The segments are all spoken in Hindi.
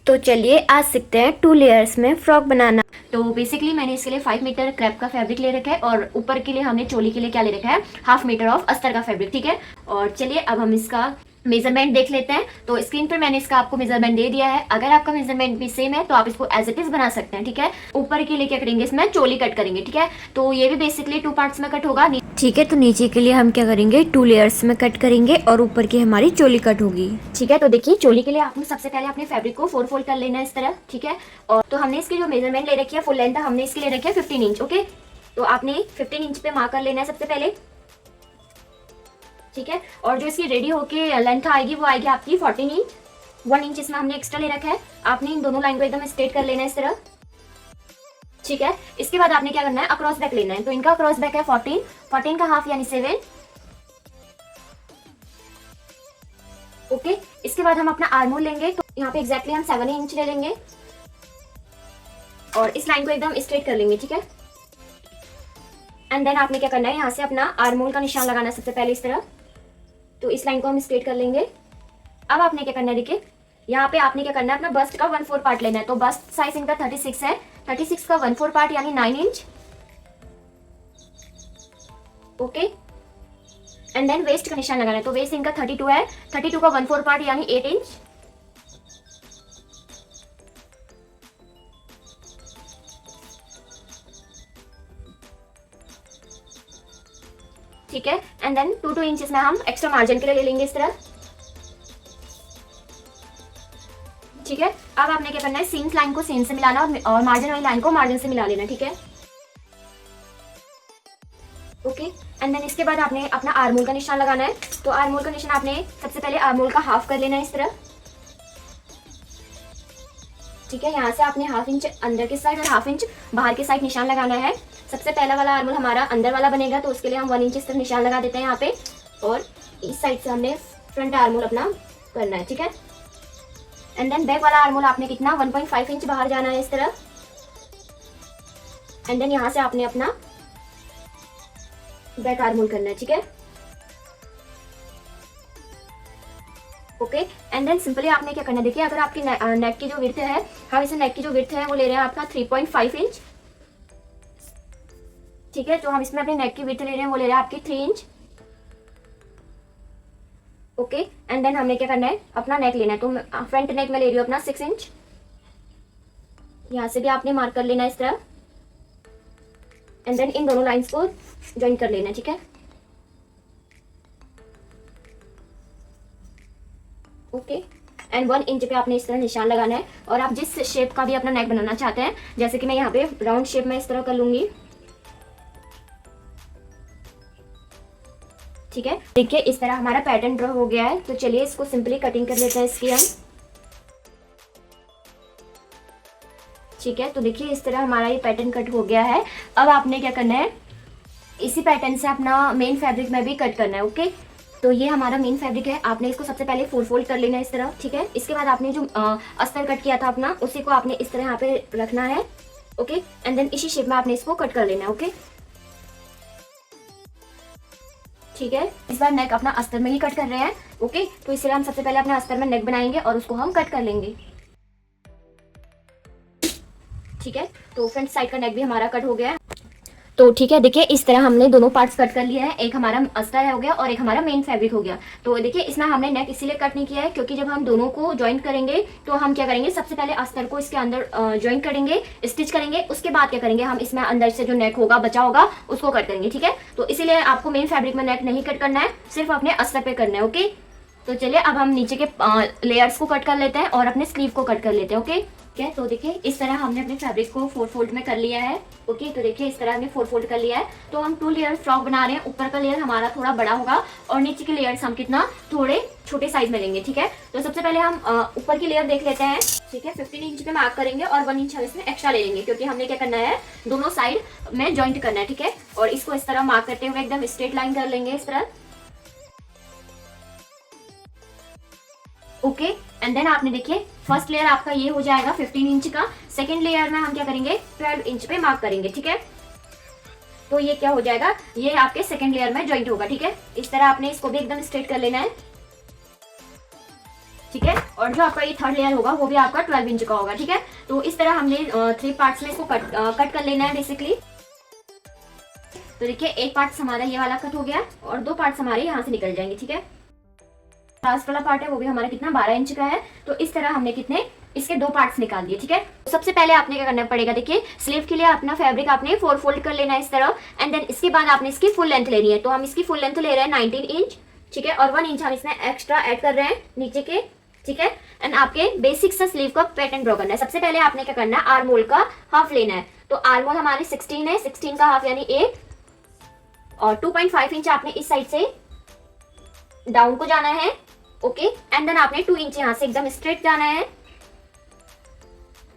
तो चलिए आज सीखते हैं 2 लेयर्स में फ्रॉक बनाना। तो बेसिकली मैंने इसके लिए 5 मीटर क्रैप का फैब्रिक ले रखा है और ऊपर के लिए हमने चोली के लिए क्या ले रखा है, हाफ मीटर ऑफ अस्तर का फैब्रिक। ठीक है, और चलिए अब हम इसका मेजरमेंट देख लेते हैं। तो स्क्रीन पर मैंने इसका आपको मेजरमेंट दे दिया है। अगर आपका मेजरमेंट भी सेम है तो आप इसको एज इट इज बना सकते हैं। ठीक है, ऊपर के लिए क्या करेंगे, इसमें चोली कट करेंगे। ठीक है, तो ये भी बेसिकली 2 पार्ट्स में कट होगा। ठीक है, तो नीचे के लिए हम क्या करेंगे, 2 लेयर्स में कट करेंगे और ऊपर की हमारी चोली कट होगी। ठीक है, तो देखिए चोली के लिए आपने सबसे पहले अपने फैब्रिक को 4 फोल्ड कर लेना है इस तरह। ठीक है, और तो हमने इसकी जो मेजरमेंट ले रखी है फुल लेंथ हमने इसके लिए रखी है 15 इंच। ओके, तो आपने 15 इंच पे मार्क कर लेना है सबसे पहले। ठीक है, और जो इसकी रेडी होके लेंथ आएगी वो आएगी आपकी 14 इंच। 1 इंच इसमें हमने एक्स्ट्रा ले रखा है। आपने इन दोनों लाइन को एकदम स्ट्रेट कर लेना है इस तरह। ठीक है, इसके बाद आपने क्या करना है, अक्रॉस बैक लेना है। तो इनका अक्रॉस बैक है 14 का हाफ यानी 7। ओके, इसके बाद हम अपना आर्म होल लेंगे। तो यहाँ पे एग्जैक्टली हम 7 इंच ले लेंगे और इस लाइन को एकदम स्ट्रेट कर लेंगे। ठीक है, एंड देन आपने क्या करना है, यहाँ से अपना आर्म होल का निशान लगाना है सबसे पहले इस तरह। तो इस लाइन को हम स्ट्रेट कर लेंगे। अब आपने क्या करना है, देखिए यहाँ पे आपने क्या करना है, अपना बस्ट का 1/4 पार्ट लेना है। तो बस्ट साइज इनका 36 है। 36 का 1/4 पार्ट यानी 9 inch. Okay, and then waist का निशान लगाना है। तो वेस्ट इनका 32 है। 32 का 1/4 पार्ट यानी 8 इंच। ठीक है, एंड देन 2 इंचेस में हम एक्स्ट्रा मार्जिन के लिए ले लेंगे इस तरह। ठीक है, अब आपने क्या करना है, सीम्स लाइन को सीम से मिलाना और मार्जिन वाली लाइन को मार्जिन से मिला लेना। ठीक है, ओके, एंड देन इसके बाद आपने अपना आर्म होल का निशान लगाना है। तो आर्म होल का निशान आपने सबसे पहले आर्म होल का हाफ कर लेना है इस तरह। ठीक है, यहाँ से आपने हाफ इंच अंदर की साइड और हाफ इंच बाहर की साइड निशान लगाना है। सबसे पहला वाला आर्म होल हमारा अंदर वाला बनेगा, तो उसके लिए हम 1 इंच इस तरह निशान लगा देते हैं यहाँ पे। और इस साइड से हमने फ्रंट आर्म होल अपना करना है। ठीक है, एंड देन बैक वाला आर्म होल आपने कितना 1.5 इंच बाहर जाना है इस तरह। एंड देन यहाँ से आपने अपना बैक आर्म होल करना है। ठीक है, ओके, एंड देन सिंपली आपने क्या करना है, देखिए अगर आपकी नेक की जो विड्थ है, हम इसे नेक की जो विड्थ है वो ले रहे हैं आपका 3.5 इंच। ठीक है, तो हम इसमें अपने नेक की विड्थ ले रहे हैं, वो ले रहे हैं आपकी 3 इंच। ओके, एंड देन हमने क्या करना है, अपना नेक लेना है। तो फ्रंट नेक में ले रही हूँ अपना 6 इंच। यहाँ से भी आपने मार्क कर लेना है इस तरह। एंड देन इन दोनों लाइंस को ज्वाइन कर लेना है। ठीक है, ओके, एंड 1 इंच पे आपने इस तरह निशान लगाना है। और आप जिस शेप का भी अपना नेक बनाना चाहते हैं, जैसे कि मैं यहाँ पे राउंड शेप में इस तरह कर लूंगी। ठीक है, देखिए इस तरह हमारा पैटर्न ड्रॉ हो गया है। तो चलिए इसको सिंपली कटिंग कर लेते हैं इसकी हम। ठीक है, तो देखिए इस तरह हमारा ये पैटर्न कट हो गया है। अब आपने क्या करना है, इसी पैटर्न से अपना मेन फैब्रिक में भी कट करना है। ओके, तो ये हमारा मेन फैब्रिक है। आपने इसको सबसे पहले 4 फोल्ड कर लेना है इस तरह। ठीक है, इसके बाद आपने जो अस्तर कट किया था अपना, उसी को आपने इस तरह यहाँ पे रखना है। ओके, एंड देन इसी शेप में आपने इसको कट कर लेना है। ओके, ठीक है, इस बार नेक अपना अस्तर में ही कट कर रहे हैं। ओके, तो इसलिए हम सबसे पहले अपने अस्तर में नेक बनाएंगे और उसको हम कट कर लेंगे। ठीक है, तो फ्रंट साइड का नेक भी हमारा कट हो गया है। तो ठीक है, देखिए इस तरह हमने दोनों पार्ट्स कट कर लिए हैं। एक हमारा अस्तर हो गया और एक हमारा मेन फैब्रिक हो गया। तो देखिए इसमें हमने नेक इसीलिए कट नहीं किया है क्योंकि जब हम दोनों को ज्वाइन करेंगे तो हम क्या करेंगे, सबसे पहले अस्तर को इसके अंदर ज्वाइन करेंगे, स्टिच करेंगे। उसके बाद क्या करेंगे, हम इसमें अंदर से जो नेक होगा बचा होगा उसको कट करेंगे। ठीक है, तो इसीलिए आपको मेन फैब्रिक में नेक नहीं कट करना है, सिर्फ अपने अस्तर पे करना है। ओके, तो चलिए अब हम नीचे के लेयर्स को कट कर लेते हैं और अपने स्लीव को कट कर लेते हैं। ओके, ठीक है, तो देखिए इस तरह हमने अपने फैब्रिक को 4 फोल्ड में कर लिया है। ओके, तो देखिए इस तरह हमने 4 फोल्ड कर लिया है। तो हम 2 लेयर फ्रॉक बना रहे हैं। ऊपर का लेयर हमारा थोड़ा बड़ा होगा और नीचे के लेयर्स हम कितना थोड़े छोटे साइज में लेंगे। ठीक है, तो सबसे पहले हम ऊपर की लेयर देख लेते हैं। ठीक है, 15 इंच पे मार्क करेंगे और 1 इंच हम इसमें एक्स्ट्रा ले लेंगे क्योंकि हमने क्या करना है, दोनों साइड में ज्वाइंट करना है। ठीक है, और इसको इस तरह मार्क करते हुए एकदम स्ट्रेट लाइन कर लेंगे इस तरह। ओके, एंड देन आपने देखिए फर्स्ट लेयर आपका ये हो जाएगा 15 इंच का। सेकंड लेयर में हम क्या करेंगे, 12 इंच पे मार्क करेंगे। ठीक है, तो ये क्या हो जाएगा, ये आपके सेकंड लेयर में ज्वाइंट होगा। ठीक है, इस तरह आपने इसको भी एकदम स्ट्रेट कर लेना है। ठीक है। और जो आपका ये थर्ड लेयर होगा वो भी आपका 12 इंच का होगा, ठीक है। तो इस तरह हमने 3 पार्ट्स में इसको कट कर लेना है बेसिकली। तो देखिए एक पार्ट हमारा ये वाला कट हो गया और 2 पार्ट्स हमारे यहाँ से निकल जाएंगे, ठीक है। लास्ट वाला पार्ट है वो भी हमारा कितना 12 इंच का है। तो इस तरह हमने कितने इसके 2 पार्ट्स निकाल दिए, ठीक है। तो सबसे पहले आपने क्या करना पड़ेगा, देखिए स्लीव के लिए अपना फैब्रिक आपने 4 फोल्ड कर लेना है इस तरह, एंड देन इसके बाद आपने इसकी फुल लेंथ लेनी है। तो हम इसकी फुल लेंथ ले रहे हैं 19 इंच, ठीक है। और 1 इंच हम इसमें एक्स्ट्रा ऐड कर रहे हैं नीचे के, ठीक है। एंड आपके बेसिक सा स्लीव का पैटर्न ड्रॉ करना है। सबसे पहले आपने क्या करना है, आर्म होल का हाफ लेना है। तो आर्म होल हमारे 16 है, 16 का हाफ यानी 8, और 2.5 इंच आपने इस साइड से डाउन को जाना है, ओके। एंड देन आपने 2 इंच यहां से एकदम स्ट्रेट जाना है।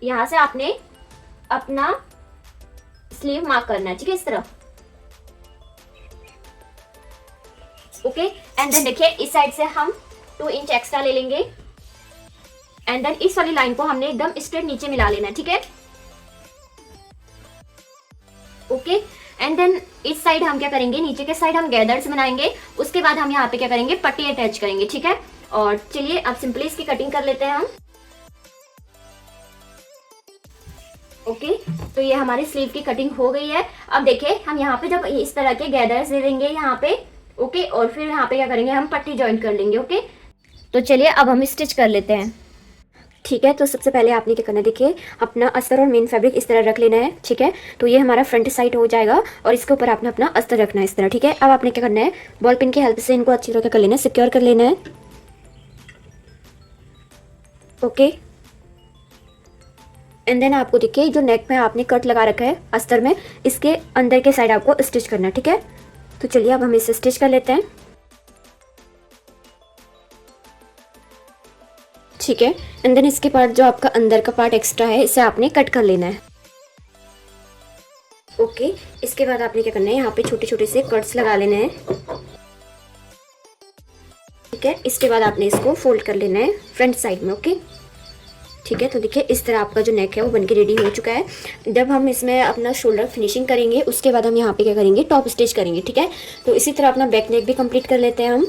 यहां से आपने अपना स्लीव मार्क करना है, ठीक है, इस तरह, ओके। एंड देन देखिए इस साइड से हम 2 इंच एक्स्ट्रा ले लेंगे, एंड देन इस वाली लाइन को हमने एकदम स्ट्रेट नीचे मिला लेना है, ठीक है, ओके। एंड देन इस साइड हम क्या करेंगे, नीचे के साइड हम गैदर्स बनाएंगे, उसके बाद हम यहाँ पे क्या करेंगे, पट्टी अटैच करेंगे, ठीक है। और चलिए अब सिंपली इसकी कटिंग कर लेते हैं हम, ओके। तो ये हमारी स्लीव की कटिंग हो गई है। अब देखिए हम यहाँ पे जब इस तरह के गैदर्स दे देंगे यहाँ पे, ओके, और फिर यहाँ पे क्या करेंगे, हम पट्टी ज्वाइन कर लेंगे, ओके। तो चलिए अब हम स्टिच कर लेते हैं, ठीक है। तो सबसे पहले आपने क्या करना है, देखिए अपना अस्तर और मेन फैब्रिक इस तरह रख लेना है, ठीक है। तो ये हमारा फ्रंट साइड हो जाएगा और इसके ऊपर आपने अपना अस्तर रखना है इस तरह, ठीक है। अब आपने क्या करना है, बॉल पिन की हेल्प से इनको अच्छी तरह कर लेना है, सिक्योर कर लेना है, ओके। एंड देन आपको देखिए जो नेक में आपने कट लगा रखा है अस्तर में, इसके अंदर के साइड आपको स्टिच करना है, ठीक है। तो चलिए अब हम इसे स्टिच कर लेते हैं, ठीक है। एंड देन इसके पार्ट जो आपका अंदर का पार्ट एक्स्ट्रा है इसे आपने कट कर लेना है, ओके। इसके बाद आपने क्या करना है, यहाँ पे छोटे छोटे से कट्स लगा लेने हैं, ठीक है। इसके बाद आपने इसको फोल्ड कर लेना है फ्रंट साइड में, ओके, ठीक है। तो देखिए इस तरह आपका जो नेक है वो बनके रेडी हो चुका है। जब हम इसमें अपना शोल्डर फिनिशिंग करेंगे उसके बाद हम यहाँ पे क्या करेंगे, टॉप स्टिच करेंगे, ठीक है। तो इसी तरह अपना बैक नेक भी कंप्लीट कर लेते हैं हम,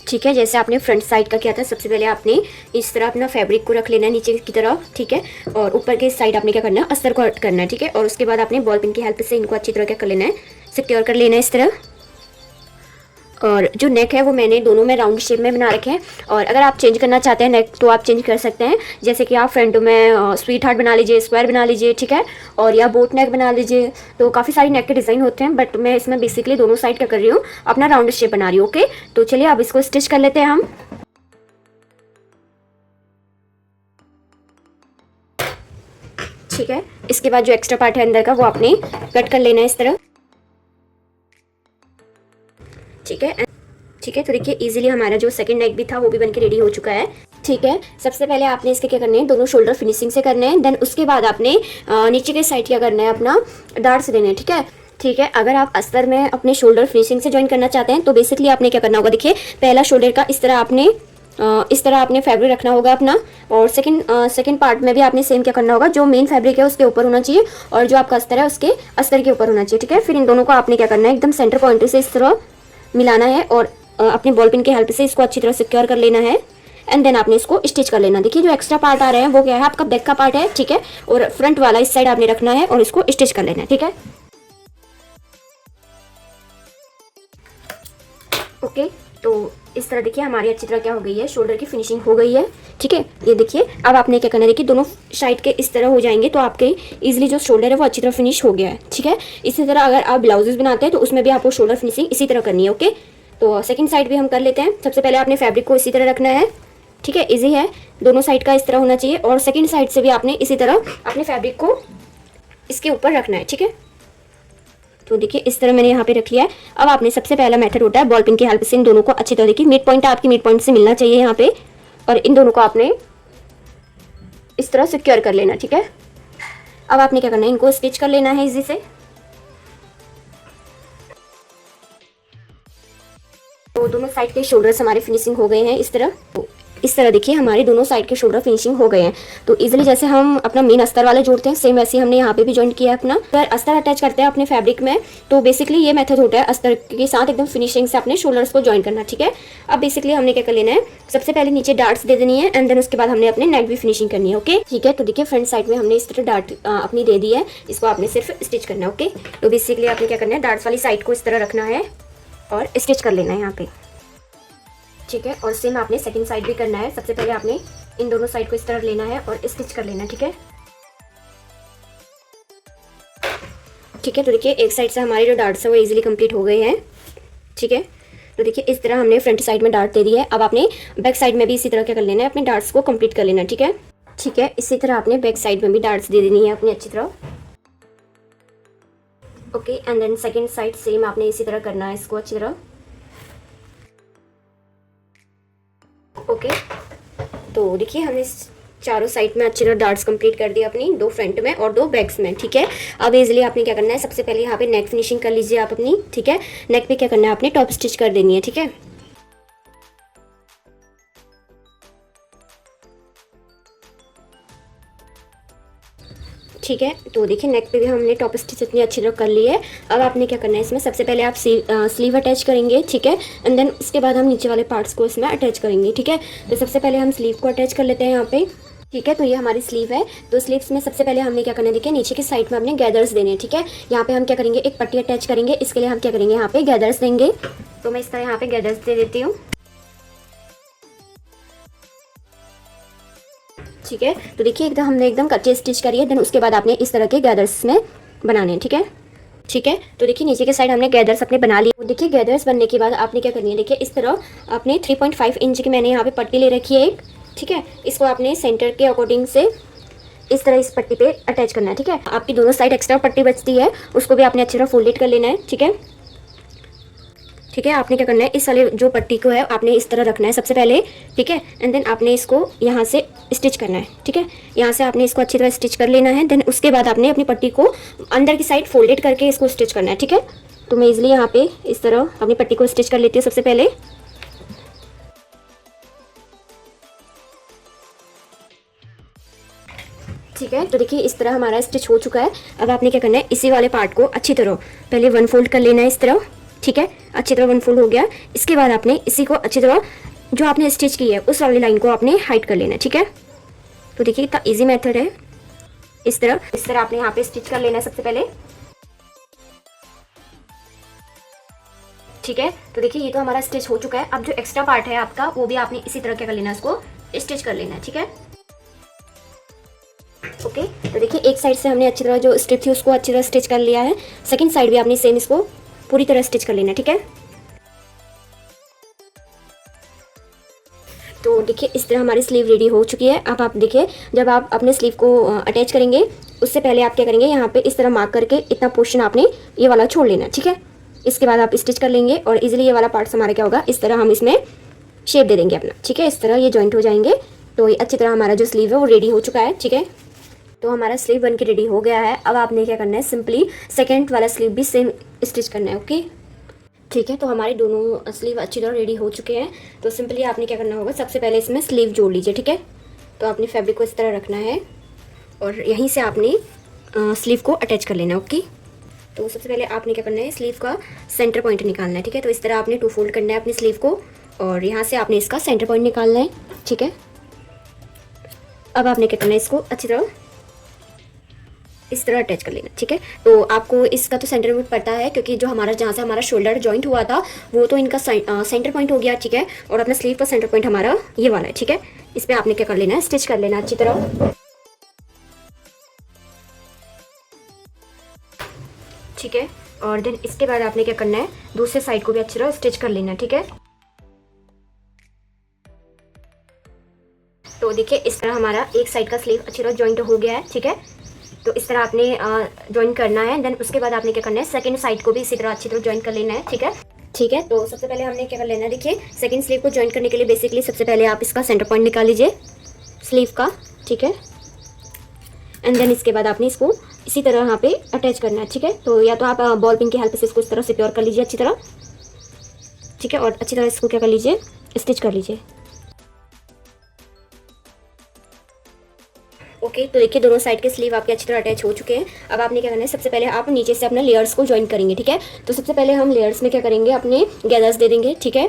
ठीक है। जैसे आपने फ्रंट साइड का किया था, सबसे पहले आपने इस तरह अपना फैब्रिक को रख लेना है नीचे की तरफ, ठीक है। और ऊपर के साइड आपने क्या करना है, अस्तर को हट करना है, ठीक है। और उसके बाद आपने बॉल पिन की हेल्प से इनको अच्छी तरह क्या कर लेना है, सिक्योर कर लेना है इस तरह। और जो नेक है वो मैंने दोनों में राउंड शेप में बना रखे हैं। और अगर आप चेंज करना चाहते हैं नेक तो आप चेंज कर सकते हैं, जैसे कि आप फ्रंट में स्वीट हार्ट बना लीजिए, स्क्वायर बना लीजिए, ठीक है। और या बोट नेक बना लीजिए। तो काफ़ी सारी नेक के डिज़ाइन होते हैं, बट मैं इसमें बेसिकली दोनों साइड क्या कर रही हूँ, अपना राउंड शेप बना रही हूँ, ओके। तो चलिए अब इसको स्टिच कर लेते हैं हम, ठीक है। इसके बाद जो एक्स्ट्रा पार्ट है अंदर का वो आपने कट कर लेना है इस तरह, ठीक है, ठीक है। तो देखिए इजीली हमारा जो सेकंड नेक भी था वो भी बनके रेडी हो चुका है, ठीक है। सबसे पहले आपने इसके क्या करने हैं, दोनों शोल्डर फिनिशिंग से करने हैं। देन उसके बाद आपने नीचे के साइड क्या करना है, अपना डार्ट्स देने हैं, ठीक है, ठीक है। अगर आप अस्तर में अपने शोल्डर फिनिशिंग से ज्वाइन करना चाहते हैं तो बेसिकली आपने क्या करना होगा, देखिए पहला शोल्डर का इस तरह आपने फैब्रिक रखना होगा अपना। और सेकंड पार्ट में भी आपने सेम क्या करना होगा, जो मेन फैब्रिक है उसके ऊपर होना चाहिए और जो आपका अस्तर है उसके अस्तर के ऊपर होना चाहिए, ठीक है। फिर इन दोनों को आपने क्या करना है, एकदम सेंटर पॉइंट से इस तरह मिलाना है और अपनी बॉल पिन की हेल्प से इसको अच्छी तरह सिक्योर कर लेना है। एंड देन आपने इसको स्टिच कर लेना। देखिए जो एक्स्ट्रा पार्ट आ रहे हैं वो क्या है, आपका बैक का पार्ट है, ठीक है। और फ्रंट वाला इस साइड आपने रखना है और इसको स्टिच कर लेना है, ठीक है, ओके। तो इस तरह देखिए हमारी अच्छी तरह क्या हो गई है, शोल्डर की फिनिशिंग हो गई है, ठीक है। ये देखिए अब आपने क्या करना है, देखिए दोनों साइड के इस तरह हो जाएंगे तो आपके इजीली जो शोल्डर है वो अच्छी तरह फिनिश हो गया है, ठीक है। इसी तरह अगर आप ब्लाउजेस बनाते हैं तो उसमें भी आपको शोल्डर फिनिशिंग इसी तरह करनी है, ओके। तो सेकंड साइड भी हम कर लेते हैं। सबसे पहले आपने फैब्रिक को इसी तरह रखना है, ठीक है, इजी है, दोनों साइड का इस तरह होना चाहिए। और सेकंड साइड से भी आपने इसी तरह अपने फैब्रिक को इसके ऊपर रखना है, ठीक है। तो देखिए इस तरह मैंने यहाँ पे रख लिया है। अब आपने सबसे पहला मेथड होता है बॉल पिन की हेल्प से इन दोनों को अच्छी तरह, देखिए मिड पॉइंट आपकी मिड पॉइंट से मिलना चाहिए यहाँ पे, और इन दोनों को आपने इस तरह सिक्योर कर लेना, ठीक है। अब आपने क्या करना है, इनको स्टिच कर लेना है इजी से। तो दोनों साइड के शोल्डर्स हमारे फिनिशिंग हो गए हैं इस तरह। तो इस तरह देखिए हमारे दोनों साइड के शोल्डर फिनिशिंग हो गए हैं। तो इजीली जैसे हम अपना मेन अस्तर वाले जोड़ते हैं, सेम वैसे हमने यहाँ पे भी जॉइंट किया है अपना। अगर अस्तर अटैच करते हैं अपने फैब्रिक में, तो बेसिकली ये मेथड होता है अस्तर के साथ एकदम फिनिशिंग से अपने शोल्डर्स को ज्वाइन करना, ठीक है। अब बेसिकली हमने क्या कर लेना है, सबसे पहले नीचे डार्ट्स दे देनी है एंड देन उसके बाद हमने अपने नेक भी फिनिशिंग करनी है, ओके। ठीक है, तो देखिए फ्रंट साइड में हमने इस तरह डार्ट अपनी दे दी है, इसको आपने सिर्फ स्टिच करना है, ओके। तो बेसिकली आपने क्या करना है, डार्ट्स वाली साइड को इस तरह रखना है और स्टिच कर लेना है यहाँ पे, ठीक है। और सेम आपने सेकंड साइड भी करना है। सबसे पहले आपने इन दोनों साइड को इस तरह लेना है और स्टिच कर लेना है, ठीक है। ठीक है, तो देखिए एक साइड से हमारे जो डार्ट्स है वो इजीली कंप्लीट हो गए हैं, ठीक है। तो देखिए इस तरह हमने फ्रंट साइड में डार्ट दे दी है। अब आपने बैक साइड में भी इसी तरह क्या कर लेना है, अपने डार्ट्स को कंप्लीट कर लेना, ठीक है। ठीक है, इसी तरह आपने बैक साइड में भी डार्ट्स दे देनी है अपनी अच्छी तरह, okay. And then second side same आपने इसी तरह करना है इसको अच्छी तरह, ओके। तो देखिए हमने चारों साइड में अच्छी तरह डार्ट्स कंप्लीट कर दिया अपनी, 2 फ्रंट में और 2 बैक्स में, ठीक है। अब इजीली आपने क्या करना है, सबसे पहले यहाँ पे नेक फिनिशिंग कर लीजिए आप अपनी, ठीक है। नेक पे क्या करना है, आपने टॉप स्टिच कर देनी है, ठीक है। ठीक है, तो देखिए नेक पे भी हमने टॉप स्टिच इतनी अच्छी तरह कर ली है। अब आपने क्या करना है, इसमें सबसे पहले आप स्लीव अटैच करेंगे, ठीक है। एंड देन उसके बाद हम नीचे वाले पार्ट्स को इसमें अटैच करेंगे, ठीक है। तो सबसे पहले हम स्लीव को अटैच कर लेते हैं यहाँ पे, ठीक है। तो ये हमारी स्लीव है। तो स्लीव्स में सबसे पहले हमने क्या करना है, देखिए नीचे की साइड में हमने गैदर्स देने हैं, ठीक है। यहाँ पे हम क्या करेंगे, एक पट्टी अटैच करेंगे, इसके लिए हम क्या करेंगे, यहाँ पे गैदर्स देंगे। तो मैं इस तरह यहाँ पे गैदर्स दे देती हूँ, ठीक है। तो देखिए एकदम हमने एकदम कच्चे स्टिच करी है, देन उसके बाद आपने इस तरह के गैदर्स में बनाने हैं, ठीक है। ठीक है, तो देखिए नीचे के साइड हमने गैदर्स अपने बना लिए। देखिए गैदर्स बनने के बाद आपने क्या करनी है, देखिए इस तरह आपने 3.5 इंच की मैंने यहाँ पे पट्टी ले रखी है एक, ठीक है। इसको आपने सेंटर के अकॉर्डिंग से इस तरह इस पट्टी पे अटैच करना है, ठीक है। आपकी दोनों साइड एक्स्ट्रा पट्टी बचती है, उसको भी आपने अच्छी तरह फोल्डेड कर लेना है, ठीक है। ठीक है, आपने क्या करना है, इस वाले जो पट्टी को है आपने इस तरह रखना है सबसे पहले, ठीक है। एंड देन आपने इसको यहाँ से स्टिच करना है, ठीक है। यहाँ से आपने इसको अच्छी तरह स्टिच कर लेना है। देन उसके बाद आपने अपनी पट्टी को अंदर की साइड फोल्डेड करके इसको स्टिच करना है, ठीक है। तो मैं इजिली यहाँ पे इस तरह अपनी पट्टी को स्टिच कर लेती हूँ सबसे पहले, ठीक है। तो देखिए इस तरह हमारा स्टिच हो चुका है। अब आपने क्या करना है, इसी वाले पार्ट को अच्छी तरह पहले 1 फोल्ड कर लेना है इस तरह, ठीक है। अच्छी तरह 1 फोल्ड हो गया। इसके बाद आपने इसी को अच्छी तरह जो आपने स्टिच की है उस वाली लाइन को आपने हाइड कर लेना है, ठीक है। तो देखिए इतना इजी मेथड है। इस तरह आपने यहाँ पे स्टिच कर लेना है सबसे पहले, ठीक है। तो देखिए ये तो हमारा स्टिच हो चुका है। अब जो एक्स्ट्रा पार्ट है आपका वो भी आपने इसी तरह क्या कर लेना है, उसको स्टिच कर लेना है, ठीक है, ओके। तो देखिए एक साइड से हमने अच्छी तरह जो स्ट्रिप थी उसको अच्छी तरह स्टिच कर लिया है। सेकंड साइड भी आपने सेम इसको पूरी तरह स्टिच कर लेना है, ठीक है। तो देखिए इस तरह हमारी स्लीव रेडी हो चुकी है। अब आप देखिए जब आप अपने स्लीव को अटैच करेंगे उससे पहले आप क्या करेंगे, यहाँ पे इस तरह मार्क करके इतना पोर्शन आपने ये वाला छोड़ लेना है, ठीक है। इसके बाद आप स्टिच कर लेंगे और इजीली ये वाला पार्ट हमारा क्या होगा, इस तरह हम इसमें शेप दे देंगे अपना, ठीक है। इस तरह ये जॉइंट हो जाएंगे। तो ये अच्छी तरह हमारा जो स्लीव है वो रेडी हो चुका है, ठीक है। तो हमारा स्लीव बन के रेडी हो गया है। अब आपने क्या करना है, सिंपली सेकंड वाला स्लीव भी सेम स्टिच करना है, ओके। ठीक है, तो हमारे दोनों स्लीव अच्छी तरह रेडी हो चुके हैं। तो सिंपली आपने क्या करना होगा, सबसे पहले इसमें स्लीव जोड़ लीजिए, ठीक है। तो आपने फैब्रिक को इस तरह रखना है और यहीं से आपने स्लीव को अटैच कर लेना है, ओके। तो सबसे पहले आपने क्या करना है, स्लीव का सेंटर पॉइंट निकालना है, ठीक है। तो इस तरह आपने 2 फोल्ड करना है अपनी स्लीव को और यहाँ से आपने इसका सेंटर पॉइंट निकालना है, ठीक है। अब आपने क्या करना है, इसको अच्छी तरह इस तरह अटैच कर लेना, ठीक है। तो आपको इसका तो सेंटर पॉइंट पता है क्योंकि जो हमारा जहाँ से हमारा शोल्डर जॉइंट हुआ था वो तो इनका सेंटर पॉइंट हो गया, ठीक है। और अपना स्लीव का सेंटर पॉइंट हमारा ये वाला है, ठीक है। इस पर आपने क्या कर लेना है, स्टिच कर लेना अच्छी तरह, ठीक है। और देन इसके बाद आपने क्या करना है, दूसरे साइड को भी अच्छी तरह स्टिच कर लेना, ठीक है। तो देखिए इस तरह हमारा एक साइड का स्लीव अच्छी तरह जॉइंट हो गया है, ठीक है। तो इस तरह आपने ज्वाइन करना है। देन उसके बाद आपने क्या करना है, सेकंड साइड को भी इसी तरह अच्छी तरह ज्वाइन कर लेना है, ठीक है। ठीक है, तो सबसे पहले हमने क्या कर लेना है, देखिए सेकंड स्लीव को ज्वाइन करने के लिए बेसिकली सबसे पहले आप इसका सेंटर पॉइंट निकाल लीजिए स्लीव का, ठीक है। एंड देन इसके बाद आपने इसको इसी तरह यहाँ पे अटैच करना है, ठीक है। तो या तो आप बॉल पिन की हेल्प से इसको इस तरह सिक्योर कर लीजिए अच्छी तरह, ठीक है। और अच्छी तरह इसको क्या कर लीजिए, स्टिच कर लीजिए, ओके, तो देखिए दोनों साइड के स्लीव आपके अच्छी तरह अटैच हो चुके हैं। अब आपने क्या करना है, सबसे पहले आप नीचे से अपने लेयर्स को ज्वाइन करेंगे, ठीक है। तो सबसे पहले हम लेयर्स में क्या करेंगे, अपने गैदर्स दे देंगे, ठीक है।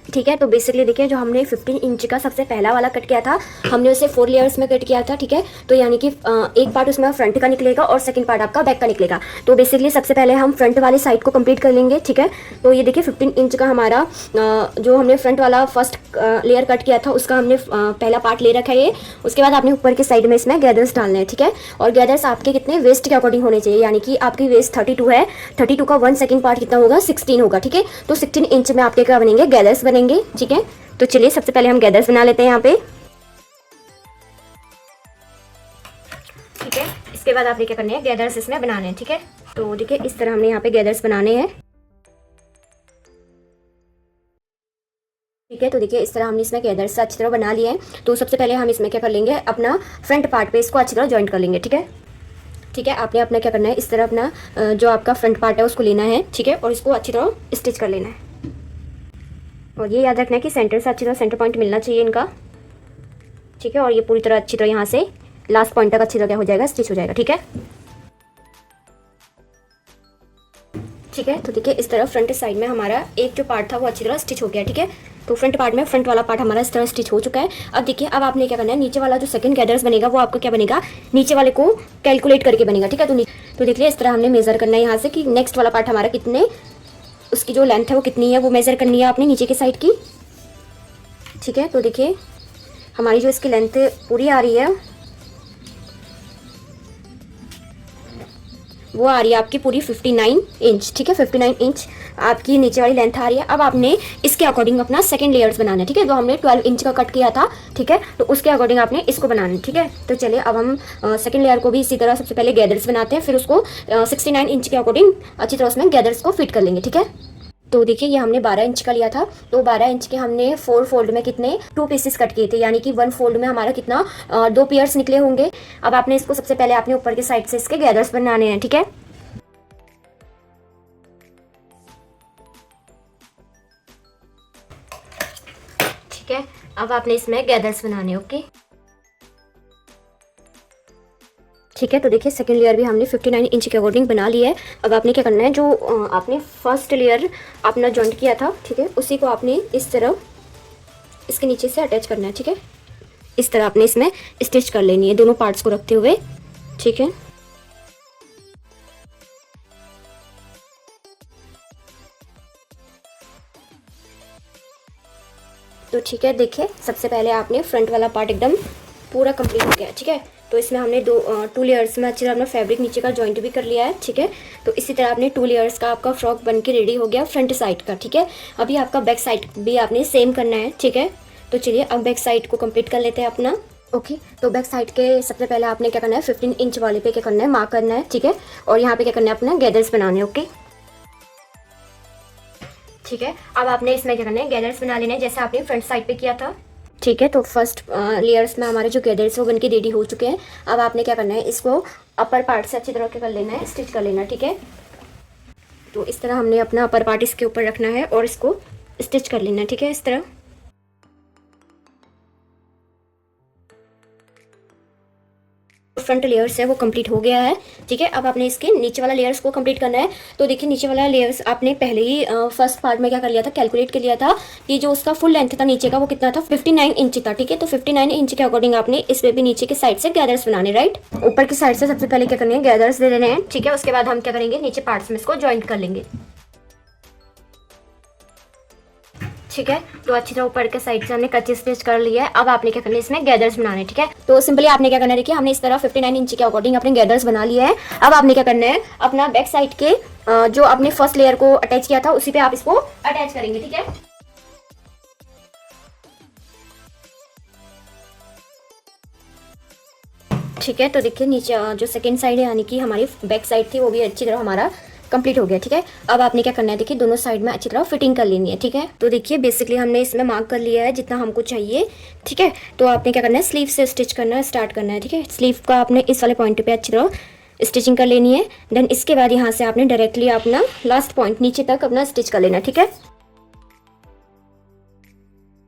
ठीक है, तो बेसिकली देखिए जो हमने 15 इंच का सबसे पहला वाला कट किया था, हमने उसे 4 लेयर्स में कट किया था, ठीक है। तो यानी कि एक पार्ट उसमें फ्रंट का निकलेगा और सेकंड पार्ट आपका बैक का निकलेगा। तो बेसिकली सबसे पहले हम फ्रंट वाले साइड को कंप्लीट कर लेंगे, ठीक है। तो ये देखिए 15 इंच का हमारा जो हमने फ्रंट वाला फर्स्ट लेयर कट किया था उसका हमने पहला पार्ट ले रखा है ये। उसके बाद आपने ऊपर के साइड में इसमें गैदर्स डालने हैं, ठीक है। और गैदर्स आपके कितने वेस्ट के अकॉर्डिंग होने चाहिए, यानी कि आपकी वेस्ट 32 है, 32 का 1 सेकंड पार्ट कितना होगा, 16 होगा, ठीक है। तो 16 इंच में आपके क्या बनेंगे, गैदर्स बनेंगे, ठीक है। तो चलिए सबसे पहले हम गैदर्स बना लेते हैं यहाँ पे, ठीक है। इसके बाद आपने क्या करने हैं, गैदर्स इसमें बनाने हैं, ठीक है। तो देखिए इस तरह हमने यहाँ पे गैदर्स बनाने हैं, ठीक है। तो देखिए इस तरह हमने इसमें गैदर्स अच्छी तरह बना लिए हैं। तो सबसे पहले हम इसमें क्या कर लेंगे, अपना फ्रंट पार्ट पे इसको अच्छी तरह ज्वाइन कर लेंगे, ठीक है। ठीक है, आपने अपना क्या करना है, इस तरह अपना जो आपका फ्रंट पार्ट है उसको लेना है, ठीक है। और इसको अच्छी तरह स्टिच कर लेना है। और ये याद रखना है कि सेंटर से अच्छी तरह सेंटर पॉइंट मिलना चाहिए इनका, ठीक है। और ये पूरी तरह अच्छी तरह यहाँ से लास्ट पॉइंट तक अच्छी तरह क्या हो जाएगा, स्टिच हो जाएगा, ठीक है। ठीक है, तो देखिए इस तरह फ्रंट साइड में हमारा एक जो पार्ट था वो अच्छी तरह स्टिच हो गया, ठीक है। तो फ्रंट पार्ट में फ्रंट वाला पार्ट हमारा इस तरह स्टिच हो चुका है। अब देखिए अब आपने क्या करना है, नीचे वाला जो सेकंड गैदर्स बनेगा वो आपका क्या बनेगा, नीचे वाले को कैलकुलेट करके बनेगा, ठीक है। तो देखिए इस तरह हमने मेजर करना है यहाँ से कि नेक्स्ट वाला पार्ट हमारा कितने, उसकी जो लेंथ है वो कितनी है वो मेजर करनी है आपने नीचे की साइड की, ठीक है। तो देखिए हमारी जो इसकी लेंथ पूरी आ रही है वो आ रही है आपकी पूरी 59 इंच, ठीक है। 59 इंच आपकी नीचे वाली लेंथ आ रही है। अब आपने इसके अकॉर्डिंग अपना सेकंड लेयर्स बनाना है, ठीक है। जो हमने 12 इंच का कट किया था, ठीक है, तो उसके अकॉर्डिंग आपने इसको बनाना है, ठीक है। तो चलिए अब हम सेकंड लेयर को भी इसी तरह सबसे पहले गैदर्स बनाते हैं, फिर उसको 69 इंच के अकॉर्डिंग अच्छी तरह उसमें गैदर्स को फिट कर लेंगे, ठीक है। तो देखिए ये हमने 12 इंच का लिया था, तो 12 इंच के हमने 4 फोल्ड में कितने 2 पीसेस कट किए थे, यानी कि 1 फोल्ड में हमारा कितना 2 पेयर्स निकले होंगे। अब आपने इसको सबसे पहले आपने ऊपर के साइड से इसके गैदर्स बनाने हैं, ठीक है। ठीक है, अब आपने इसमें गैदर्स बनाने, ओके। ठीक है, तो देखिए सेकंड लेयर भी हमने 59 इंच के अकॉर्डिंग बना लिया है। अब आपने क्या करना है, जो आपने फर्स्ट लेयर अपना जॉइंट किया था, ठीक है, उसी को आपने इस तरह इसके नीचे से अटैच करना है, ठीक है। इस तरह आपने इसमें स्टिच कर लेनी है दोनों पार्ट्स को रखते हुए, ठीक है। तो ठीक है, देखिए सबसे पहले आपने फ्रंट वाला पार्ट एकदम पूरा कंप्लीट हो गया, ठीक है। तो इसमें हमने 2 लेयर्स में अच्छी तरह अपना फैब्रिक नीचे का जॉइंट भी कर लिया है, ठीक है। तो इसी तरह आपने 2 लेयर्स का आपका फ्रॉक बन के रेडी हो गया फ्रंट साइड का, ठीक है। अभी आपका बैक साइड भी आपने सेम करना है, ठीक है। तो चलिए अब बैक साइड को कंप्लीट कर लेते हैं अपना, ओके। तो बैक साइड के सबसे पहले आपने क्या करना है, 15 इंच वाले पे क्या करना है, मार्क करना है, ठीक है। और यहाँ पे क्या करना है, अपना गैदर्स बनाने हैं, ओके। ठीक है, अब आपने इसमें क्या करना है, गैदर्स बना लेने हैं जैसे आपने फ्रंट साइड पे किया था, ठीक है। तो फर्स्ट लेयर्स में हमारे जो गैदर्स वो बनके रेडी हो चुके हैं। अब आपने क्या करना है, इसको अपर पार्ट से अच्छी तरह के कर लेना है, स्टिच कर लेना है, ठीक है। तो इस तरह हमने अपना अपर पार्ट इसके ऊपर रखना है और इसको स्टिच कर लेना है, ठीक है, इस तरह। फ्रंट लेयर्स है वो कंप्लीट हो गया है, ठीक है। अब आपने इसके नीचे वाला लेयर्स को कंप्लीट करना है। तो देखिए नीचे वाला लेयर्स आपने पहले ही फर्स्ट पार्ट में क्या कर लिया था, कैलकुलेट कर लिया था कि जो उसका फुल लेंथ था नीचे का वो कितना था, 59 इंच था, ठीक है। तो 59 इंच के अकॉर्डिंग आपने इसमें भी नीचे के साइड से गैदर्स बनाने, राइट। ऊपर की साइड से सबसे पहले क्या करनी है, गैदर्स दे देने हैं, ठीक है। उसके बाद हम क्या करेंगे, नीचे पार्ट्स में इसको ज्वाइंट कर लेंगे, ठीक है। तो अच्छी तरह ऊपर के साइड से हमने कच्ची स्टिच कर लिया है। अब आपने क्या करना है, इसमें गैदर्स बनाने, ठीक है। तो सिंपली आपने क्या करना है, देखिए हमने इस तरह 59 इंच के अकॉर्डिंग अपने गैदर्स बना लिए हैं। अब आपने क्या करना है, अपना बैक साइड के जो आपने फर्स्ट लेयर को अटैच किया था उसी पे आप इसको अटैच करेंगे, ठीक है। ठीक है, तो देखिए नीचे जो सेकंड साइड है यानी कि हमारी बैक साइड थी वो भी अच्छी तरह हमारा कंप्लीट हो गया, ठीक है। अब आपने क्या करना है, देखिए दोनों साइड में अच्छी तरह फिटिंग कर लेनी है, ठीक है। तो देखिए बेसिकली हमने इसमें मार्क कर लिया है जितना हमको चाहिए, ठीक है। तो आपने क्या करना है, स्लीव से स्टिच करना स्टार्ट करना है, ठीक है। स्लीव का आपने इस वाले पॉइंट पे अच्छी तरह स्टिचिंग कर लेनी है। देन इसके बाद यहाँ से आपने डायरेक्टली अपना लास्ट पॉइंट नीचे तक अपना स्टिच कर लेना, ठीक है।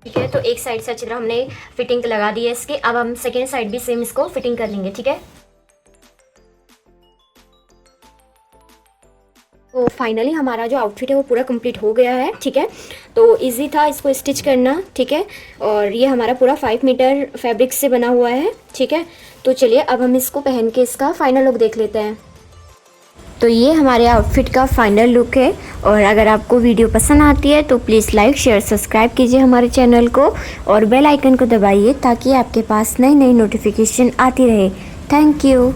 ठीक है, तो एक साइड से अच्छी तरह हमने फिटिंग लगा दी है इसके। अब हम सेकेंड साइड भी सेम इसको फिटिंग कर लेंगे। ठीक है, तो फाइनली हमारा जो आउटफिट है वो पूरा कंप्लीट हो गया है। ठीक है, तो इजी था इसको स्टिच करना। ठीक है, और ये हमारा पूरा 5 मीटर फैब्रिक से बना हुआ है। ठीक है, तो चलिए अब हम इसको पहन के इसका फाइनल लुक देख लेते हैं। तो ये हमारे आउटफिट का फाइनल लुक है। और अगर आपको वीडियो पसंद आती है तो प्लीज़ लाइक शेयर सब्सक्राइब कीजिए हमारे चैनल को और बेल आइकन को दबाइए ताकि आपके पास नई नई नोटिफिकेशन आती रहे। Thank you.